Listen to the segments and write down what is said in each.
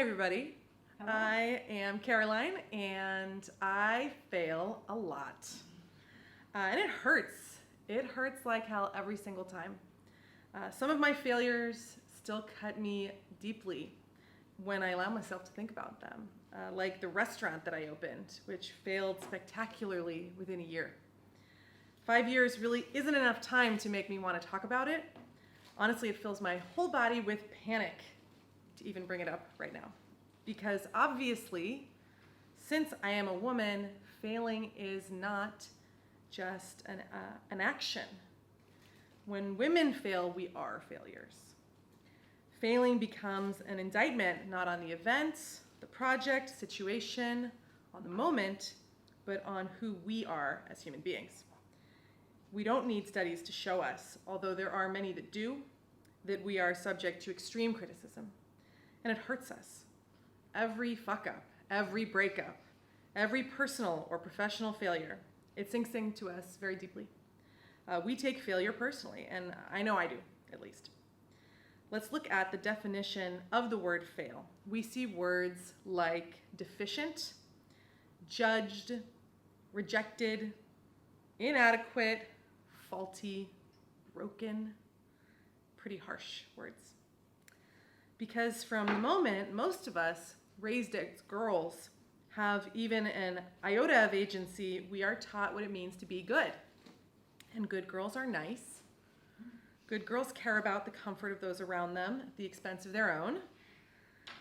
Hi everybody. Hello. I am Caroline and I fail a lot. And it hurts. It hurts like hell every single time. Some of my failures still cut me deeply when I allow myself to think about them. Like the restaurant that I opened, which failed spectacularly within a year. 5 years really isn't enough time to make me want to talk about it. Honestly, it fills my whole body with panic to even bring it up right now. Because obviously, since I am a woman, failing is not just an action. When women fail, we are failures. Failing becomes an indictment not on the event, the project, situation, on the moment, but on who we are as human beings. We don't need studies to show us, although there are many that do, that we are subject to extreme criticism. And it hurts us. Every fuck up, every breakup, every personal or professional failure, it sinks into us very deeply. We take failure personally, and I know I do, at least. Let's look at the definition of the word fail. We see words like deficient, judged, rejected, inadequate, faulty, broken. Pretty harsh words. Because from the moment most of us raised as girls have even an iota of agency, we are taught what it means to be good. And good girls are nice. Good girls care about the comfort of those around them at the expense of their own.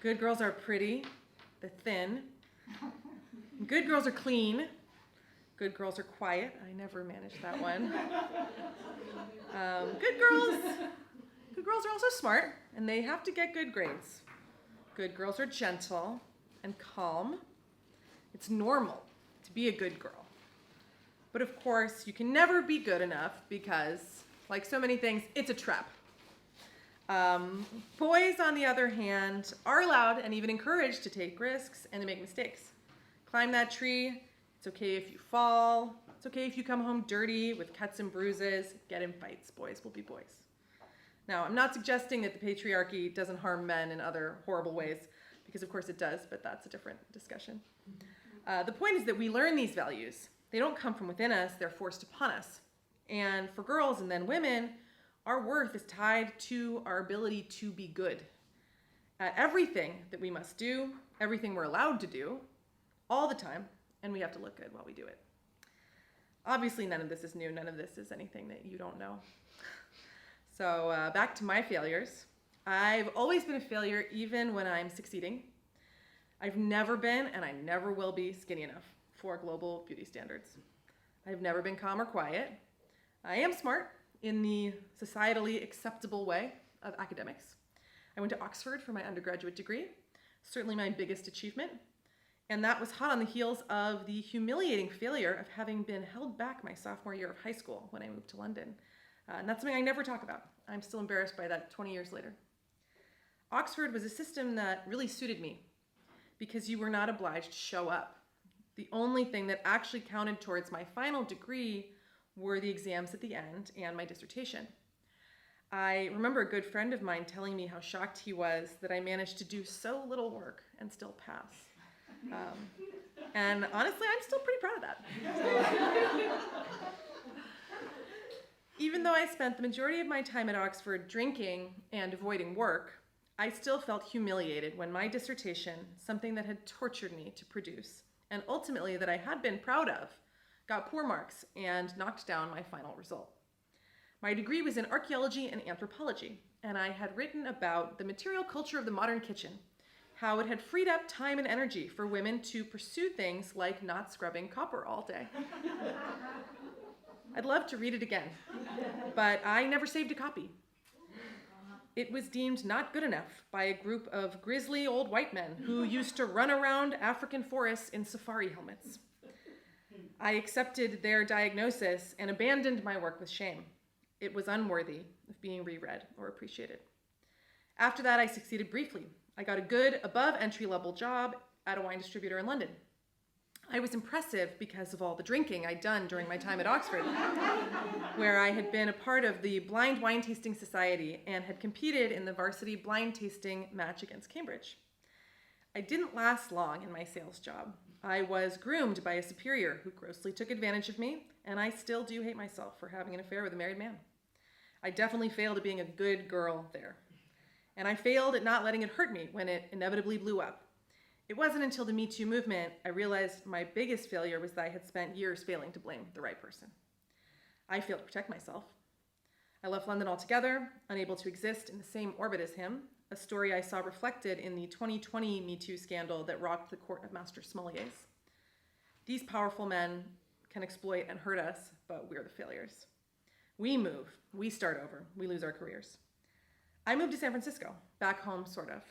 Good girls are pretty, they're thin. Good girls are clean. Good girls are quiet. I never managed that one. Good girls are also smart, and they have to get good grades. Good girls are gentle and calm. It's normal to be a good girl. But of course, you can never be good enough because, like so many things, it's a trap. Boys, on the other hand, are allowed and even encouraged to take risks and to make mistakes. Climb that tree. It's okay if you fall. It's okay if you come home dirty with cuts and bruises. Get in fights. Boys will be boys. Now, I'm not suggesting that the patriarchy doesn't harm men in other horrible ways, because of course it does, but that's a different discussion. The point is that we learn these values. They don't come from within us, they're forced upon us. And for girls and then women, our worth is tied to our ability to be good at everything that we must do, everything we're allowed to do, all the time, and we have to look good while we do it. Obviously, none of this is new. None of this is anything that you don't know. So back to my failures. I've always been a failure even when I'm succeeding. I've never been, and I never will be, skinny enough for global beauty standards. I've never been calm or quiet. I am smart in the societally acceptable way of academics. I went to Oxford for my undergraduate degree, certainly my biggest achievement. And that was hot on the heels of the humiliating failure of having been held back my sophomore year of high school when I moved to London. And that's something I never talk about. I'm still embarrassed by that 20 years later. Oxford was a system that really suited me because you were not obliged to show up. The only thing that actually counted towards my final degree were the exams at the end and my dissertation. I remember a good friend of mine telling me how shocked he was that I managed to do so little work and still pass. And honestly, I'm still pretty proud of that. Even though I spent the majority of my time at Oxford drinking and avoiding work, I still felt humiliated when my dissertation, something that had tortured me to produce, and ultimately that I had been proud of, got poor marks and knocked down my final result. My degree was in archaeology and anthropology, and I had written about the material culture of the modern kitchen, how it had freed up time and energy for women to pursue things like not scrubbing copper all day. I'd love to read it again, but I never saved a copy. It was deemed not good enough by a group of grisly old white men who used to run around African forests in safari helmets. I accepted their diagnosis and abandoned my work with shame. It was unworthy of being reread or appreciated. After that, I succeeded briefly. I got a good above entry-level job at a wine distributor in London. I was impressive because of all the drinking I'd done during my time at Oxford, where I had been a part of the Blind Wine Tasting Society and had competed in the varsity blind tasting match against Cambridge. I didn't last long in my sales job. I was groomed by a superior who grossly took advantage of me, and I still do hate myself for having an affair with a married man. I definitely failed at being a good girl there. And I failed at not letting it hurt me when it inevitably blew up. It wasn't until the Me Too movement I realized my biggest failure was that I had spent years failing to blame the right person. I failed to protect myself. I left London altogether, unable to exist in the same orbit as him, a story I saw reflected in the 2020 Me Too scandal that rocked the court of master sommeliers. These powerful men can exploit and hurt us, but we're the failures. We move, we start over, we lose our careers. I moved to San Francisco, back home, sort of.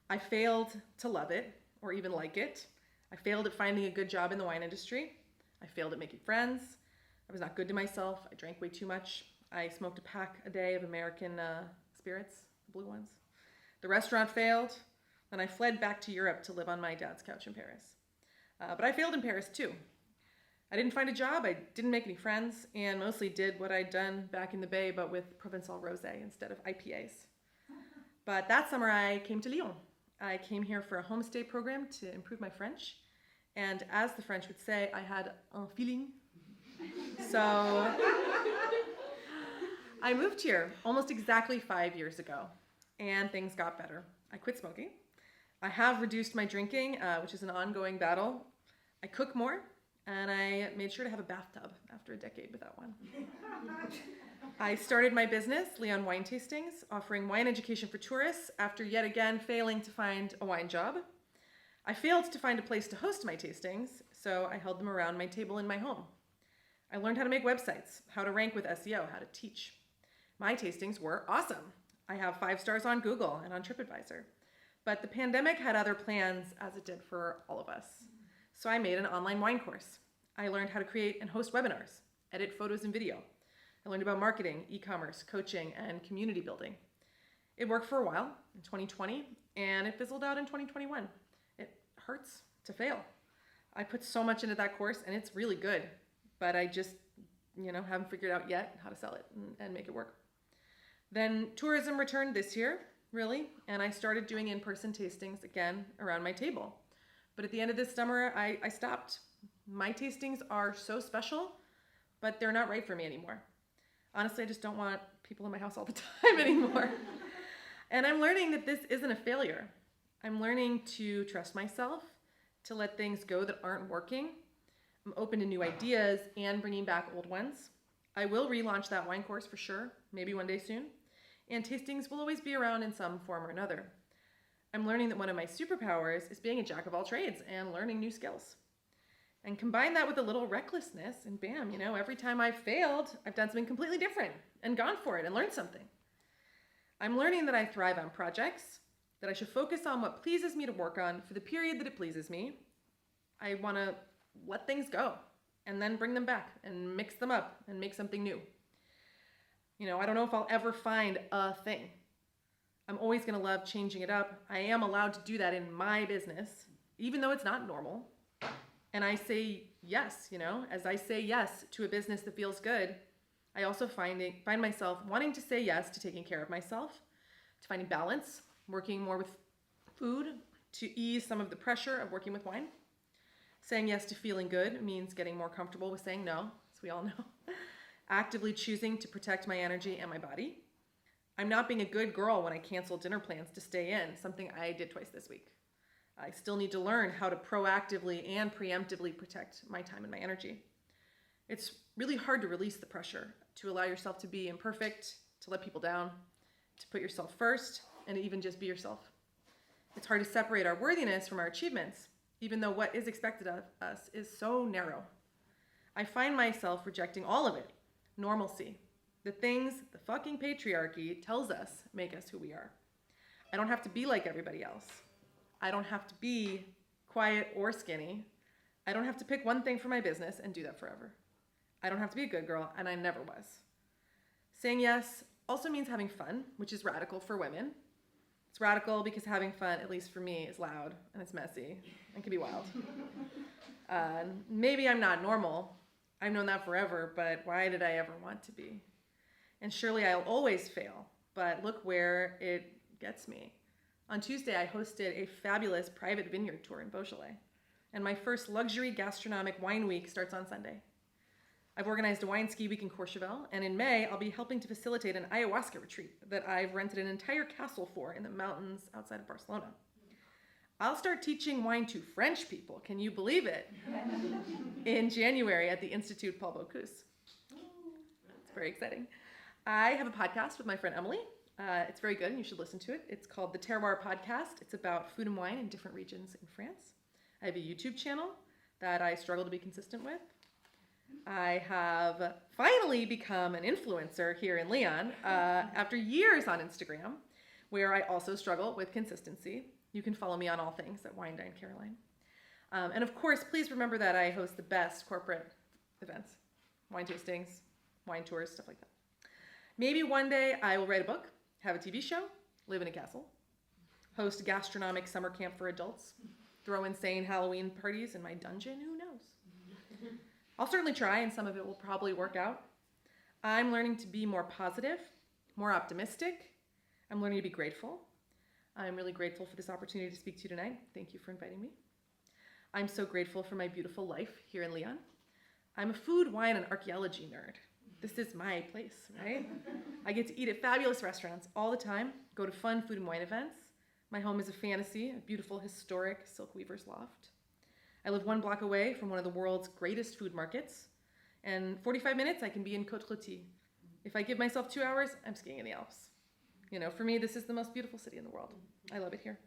I failed to love it, or even like it. I failed at finding a good job in the wine industry. I failed at making friends. I was not good to myself. I drank way too much. I smoked a pack a day of American spirits, the blue ones. The restaurant failed, and I fled back to Europe to live on my dad's couch in Paris. But I failed in Paris too. I didn't find a job, I didn't make any friends, and mostly did what I'd done back in the Bay, but with Provençal Rosé instead of IPAs. But that summer I came to Lyon. I came here for a homestay program to improve my French. And as the French would say, I had un feeling. So I moved here almost exactly 5 years ago, and things got better. I quit smoking. I have reduced my drinking, which is an ongoing battle. I cook more, and I made sure to have a bathtub after a decade without one. I started my business, Lyon Wine Tastings, offering wine education for tourists after yet again failing to find a wine job. I failed to find a place to host my tastings, so I held them around my table in my home. I learned how to make websites, how to rank with SEO, how to teach. My tastings were awesome. I have 5 stars on Google and on TripAdvisor. But the pandemic had other plans, as it did for all of us. So I made an online wine course. I learned how to create and host webinars, edit photos and video. I learned about marketing, e-commerce, coaching, and community building. It worked for a while in 2020, and it fizzled out in 2021. It hurts to fail. I put so much into that course, and it's really good, but I just, haven't figured out yet how to sell it and make it work. Then tourism returned this year, really, and I started doing in-person tastings again around my table. But at the end of this summer, I stopped. My tastings are so special, but they're not right for me anymore. Honestly, I just don't want people in my house all the time anymore. And I'm learning that this isn't a failure. I'm learning to trust myself, to let things go that aren't working. I'm open to new ideas and bringing back old ones. I will relaunch that wine course for sure, maybe one day soon. And tastings will always be around in some form or another. I'm learning that one of my superpowers is being a jack of all trades and learning new skills. And combine that with a little recklessness, and bam, every time I've failed, I've done something completely different and gone for it and learned something. I'm learning that I thrive on projects, that I should focus on what pleases me to work on for the period that it pleases me. I want to let things go and then bring them back and mix them up and make something new. I don't know if I'll ever find a thing. I'm always going to love changing it up. I am allowed to do that in my business, even though it's not normal. And I say yes, as I say yes to a business that feels good, I also find myself wanting to say yes to taking care of myself, to finding balance, working more with food, to ease some of the pressure of working with wine. Saying yes to feeling good means getting more comfortable with saying no, as we all know. Actively choosing to protect my energy and my body. I'm not being a good girl when I cancel dinner plans to stay in, something I did twice this week. I still need to learn how to proactively and preemptively protect my time and my energy. It's really hard to release the pressure, to allow yourself to be imperfect, to let people down, to put yourself first, and to even just be yourself. It's hard to separate our worthiness from our achievements, even though what is expected of us is so narrow. I find myself rejecting all of it. Normalcy. The things the fucking patriarchy tells us make us who we are. I don't have to be like everybody else. I don't have to be quiet or skinny. I don't have to pick one thing for my business and do that forever. I don't have to be a good girl, and I never was. Saying yes also means having fun, which is radical for women. It's radical because having fun, at least for me, is loud and it's messy and can be wild. Maybe I'm not normal. I've known that forever, but why did I ever want to be? And surely I'll always fail, but look where it gets me. On Tuesday, I hosted a fabulous private vineyard tour in Beaujolais, and my first luxury gastronomic wine week starts on Sunday. I've organized a wine ski week in Courchevel, and in May, I'll be helping to facilitate an ayahuasca retreat that I've rented an entire castle for in the mountains outside of Barcelona. I'll start teaching wine to French people, can you believe it? In January at the Institut Paul Bocuse. It's very exciting. I have a podcast with my friend Emily. It's very good and you should listen to it. It's called The Terroir Podcast. It's about food and wine in different regions in France. I have a YouTube channel that I struggle to be consistent with. I have finally become an influencer here in Lyon after years on Instagram, where I also struggle with consistency. You can follow me on all things at Wine Dine Caroline. And of course, please remember that I host the best corporate events, wine tastings, wine tours, stuff like that. Maybe one day I will write a book, have a TV show, live in a castle, host a gastronomic summer camp for adults, throw insane Halloween parties in my dungeon, who knows? I'll certainly try, and some of it will probably work out. I'm learning to be more positive, more optimistic. I'm learning to be grateful. I'm really grateful for this opportunity to speak to you tonight. Thank you for inviting me. I'm so grateful for my beautiful life here in Lyon. I'm a food, wine, and archaeology nerd. This is my place, right? I get to eat at fabulous restaurants all the time, go to fun food and wine events. My home is a fantasy, a beautiful historic silk weaver's loft. I live 1 block away from one of the world's greatest food markets, and 45 minutes I can be in Côte-Rôtie. If I give myself 2 hours, I'm skiing in the Alps. You know, for me, this is the most beautiful city in the world. I love it here.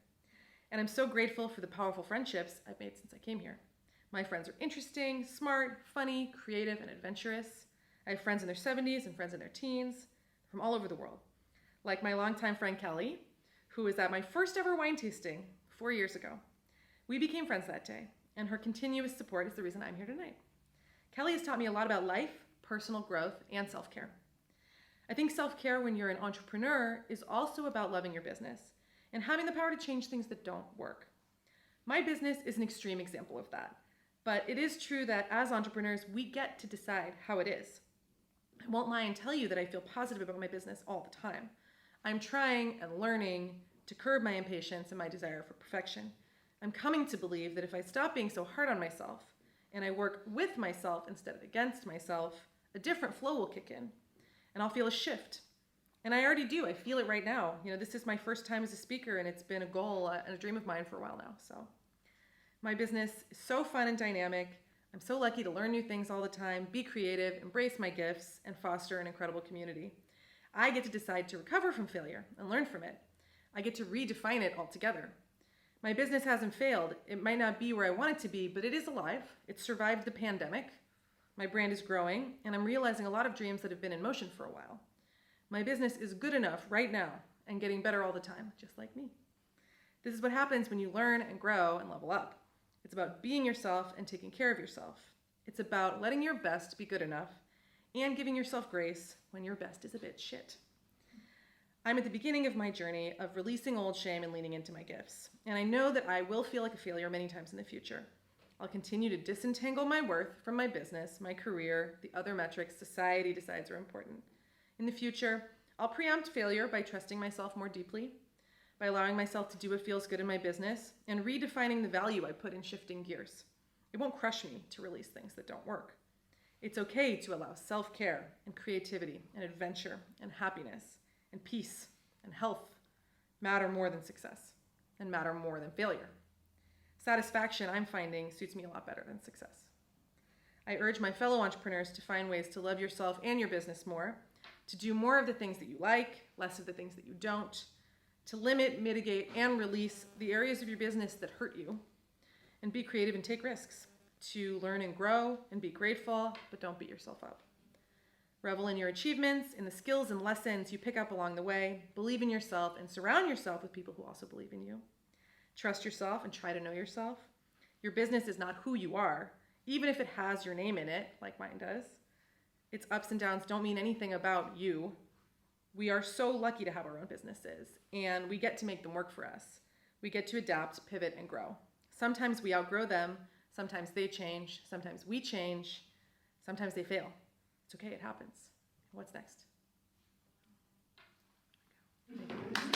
And I'm so grateful for the powerful friendships I've made since I came here. My friends are interesting, smart, funny, creative, and adventurous. I have friends in their 70s and friends in their teens from all over the world. Like my longtime friend Kelly, who was at my first ever wine tasting 4 years ago. We became friends that day, and her continuous support is the reason I'm here tonight. Kelly has taught me a lot about life, personal growth, and self-care. I think self-care when you're an entrepreneur is also about loving your business and having the power to change things that don't work. My business is an extreme example of that, but it is true that as entrepreneurs, we get to decide how it is. I won't lie and tell you that I feel positive about my business all the time. I'm trying and learning to curb my impatience and my desire for perfection. I'm coming to believe that if I stop being so hard on myself and I work with myself instead of against myself, a different flow will kick in and I'll feel a shift. And I already do. I feel it right now. You know, this is my first time as a speaker and it's been a goal and a dream of mine for a while now. So my business is so fun and dynamic. I'm so lucky to learn new things all the time, be creative, embrace my gifts, and foster an incredible community. I get to decide to recover from failure and learn from it. I get to redefine it altogether. My business hasn't failed. It might not be where I want it to be, but it is alive. It survived the pandemic. My brand is growing, and I'm realizing a lot of dreams that have been in motion for a while. My business is good enough right now and getting better all the time, just like me. This is what happens when you learn and grow and level up. It's about being yourself and taking care of yourself. It's about letting your best be good enough and giving yourself grace when your best is a bit shit. I'm at the beginning of my journey of releasing old shame and leaning into my gifts. And I know that I will feel like a failure many times in the future. I'll continue to disentangle my worth from my business, my career, the other metrics society decides are important. In the future, I'll preempt failure by trusting myself more deeply, by allowing myself to do what feels good in my business, and redefining the value I put in shifting gears. It won't crush me to release things that don't work. It's okay to allow self-care and creativity and adventure and happiness and peace and health matter more than success and matter more than failure. Satisfaction, I'm finding, suits me a lot better than success. I urge my fellow entrepreneurs to find ways to love yourself and your business more, to do more of the things that you like, less of the things that you don't, to limit, mitigate, and release the areas of your business that hurt you, and be creative and take risks, to learn and grow and be grateful, but don't beat yourself up. Revel in your achievements, in the skills and lessons you pick up along the way, believe in yourself, and surround yourself with people who also believe in you. Trust yourself and try to know yourself. Your business is not who you are, even if it has your name in it, like mine does. Its ups and downs don't mean anything about you. We are so lucky to have our own businesses, and we get to make them work for us. We get to adapt, pivot, and grow. Sometimes we outgrow them, sometimes they change, sometimes we change, sometimes they fail. It's okay, it happens. What's next? Thank you.